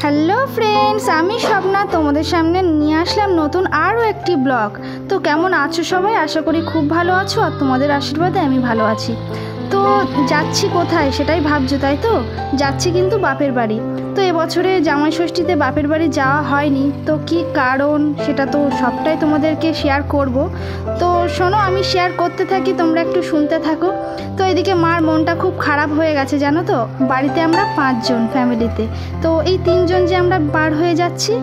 Hello friends, আমি স্বপ্না তোমাদের সামনে নিয়ে আসলাম নতুন আরও একটি ব্লগ। তো কেমন আছো সবাই? আশা করি খুব ভালো আছো, আর তোমাদের আশীর্বাদে আমি ভালো আছি। তো যাচ্ছি কোথায় সেটাই ভাবছো, তাই তো? যাচ্ছি কিন্তু বাপের বাড়ি। তো এবছরে জামাই ষষ্ঠীতে বাপের বাড়ি যাওয়া হয়নি, তো কি কারণ সেটা তো সবটাই তোমাদেরকে শেয়ার করব। তো শোনো, আমি শেয়ার করতে থাকি, তোমরা একটু শুনতে থাকো। তো এদিকে মার মনটা খুব খারাপ হয়ে গেছে জানো তো। বাড়িতে আমরা 5 জন ফ্যামিলিতে, তো এই 3 জন যে আমরা বার হয়ে যাচ্ছি,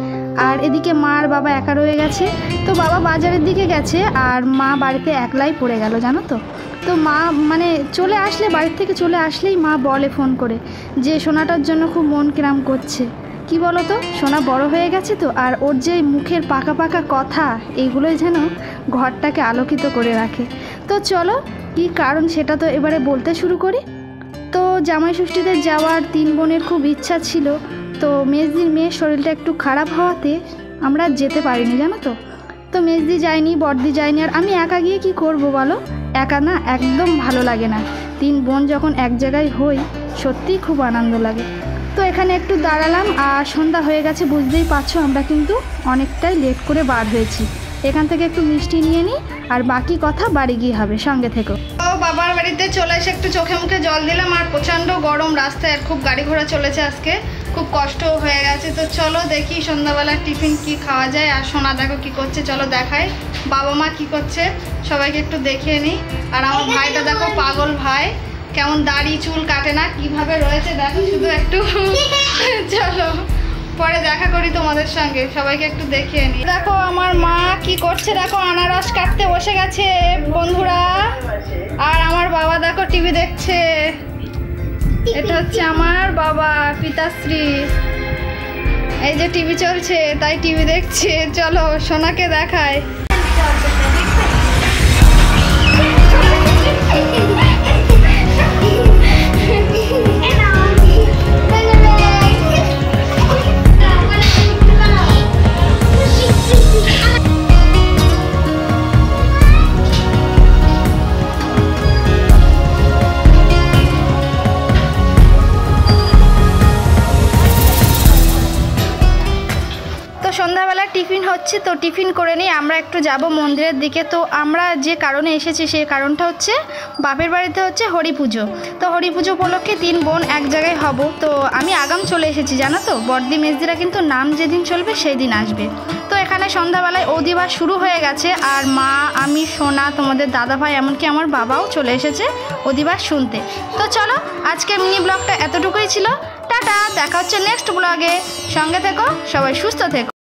আর এদিকে মা আর বাবা একা রয়ে গেছে। তো বাবা বাজারের দিকে গেছে আর মা বাড়িতে একলাই পড়ে গেল জানো তো। তো মা মানে চলে আসলে, বাড়ির থেকে চলে আসলেই মা বলে ফোন করে যে সোনাটার জন্য খুব মন কিরাম করছে। কি বলো তো, সোনা বড় হয়ে গেছে তো, আর ওর যে মুখের পাকা পাকা কথা, এইগুলোই যেন ঘরটাকে আলোকিত করে রাখে। তো চলো, কি কারণ সেটা তো এবারে বলতে শুরু করি। তো জামাই ষষ্ঠীতে যাওয়ার 3 বোনের খুব ইচ্ছা ছিল, তো মেজদির মেয়ের শরীরটা একটু খারাপ হওয়াতে আমরা যেতে পারিনি জানো তো। তো মেজদি যায়নি, বড়দি যায়নি, আর আমি একা গিয়ে কি করব বলো? একা না একদম ভালো লাগে না। 3 বোন যখন এক জায়গায় হই, সত্যিই খুব আনন্দ লাগে। তো এখানে একটু দাঁড়ালাম, আর সন্ধ্যা হয়ে গেছে, বুঝতেই পারছো আমরা কিন্তু অনেকটাই লেট করে বার হয়েছি। এখান থেকে একটু মিষ্টি নিয়ে নিই, আর বাকি কথা বাড়ি গিয়ে হবে, সঙ্গে থেকো। তো বাবার বাড়িতে চলে এসে একটু চোখে মুখে জল দিলাম, আর প্রচণ্ড গরম রাস্তায়, আর খুব গাড়ি ঘোড়া চলেছে আজকে, খুব কষ্ট হয়ে গেছে। তো চলো দেখি সন্ধ্যাবেলা টিফিন কি খাওয়া যায়। আর সোনা দেখো কি করছে, চলো দেখাই। বাবা মা কি করছে সবাইকে একটু দেখিয়ে নিই। আর আমার ভাইটা দেখো, পাগল ভাই, কেমন দাড়ি চুল কাটে না, কিভাবে রয়েছে দেখো শুধু একটু। চলো পরে দেখা করি তোমাদের সঙ্গে, সবাইকে একটু দেখিয়ে নিই। দেখো আমার মা কি করছে, দেখো আনারস কাটতে বসে গেছে বন্ধুরা। আর আমার বাবা দেখো টিভি দেখছে। এটা হচ্ছে আমার বাবা পিতাশ্রী, এই যে টিভি চলছে তাই টিভি দেখছে। চলো সোনাকে দেখায়। সন্ধ্যাবেলা টিফিন হচ্ছে, তো টিফিন করে নিই, আমরা একটু যাব মন্দিরের দিকে। তো আমরা যে কারণে এসেছি সেই কারণটা হচ্ছে বাপের বাড়িতে হচ্ছে হরি পুজো। তো হরি পুজো উপলক্ষে 3 বোন এক জায়গায় হব। তো আমি আগাম চলে এসেছি জানো তো। বড়দি মেজদিরা কিন্তু নাম যেদিন চলবে সেই দিন আসবে। তো এখানে সন্ধ্যাবেলায় অধিবাস শুরু হয়ে গেছে, আর মা, আমি, সোনা, তোমাদের দাদা ভাই, এমনকি আমার বাবাও চলে এসেছে অধিবাস শুনতে। তো চলো আজকে মিনি ব্লগটা এতটুকুই ছিল। টাটা, দেখা হচ্ছে নেক্সট ব্লগে, সঙ্গে থেকো, সবাই সুস্থ থেকো।